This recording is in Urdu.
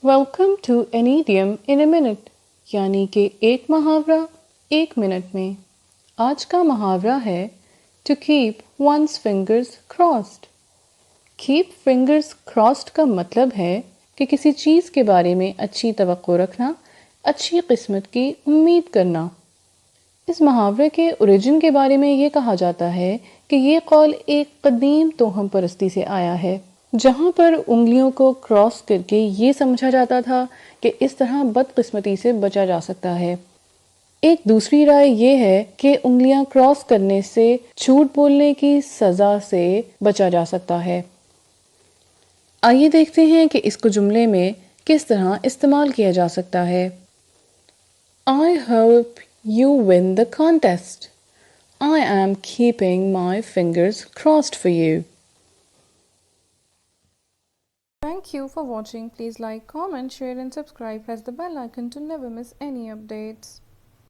Welcome to an idiom in a minute, یعنی کہ ایک محاورہ ایک منٹ میں۔ آج کا محاورہ ہے to keep one's fingers crossed. Keep fingers crossed کا مطلب ہے کہ کسی چیز کے بارے میں اچھی توقع رکھنا، اچھی قسمت کی امید کرنا۔ اس محاورے کے اوریجن کے بارے میں یہ کہا جاتا ہے کہ یہ قول ایک قدیم توہم پرستی سے آیا ہے، جہاں پر انگلیوں کو کراس کر کے یہ سمجھا جاتا تھا کہ اس طرح بدقسمتی سے بچا جا سکتا ہے۔ ایک دوسری رائے یہ ہے کہ انگلیاں کراس کرنے سے جھوٹ بولنے کی سزا سے بچا جا سکتا ہے۔ آئیے دیکھتے ہیں کہ اس کو جملے میں کس طرح استعمال کیا جا سکتا ہے۔ I hope you win the contest. I am keeping my fingers crossed for you. Thank you for watching. Please like, comment, share and subscribe. Press the bell icon to never miss any updates.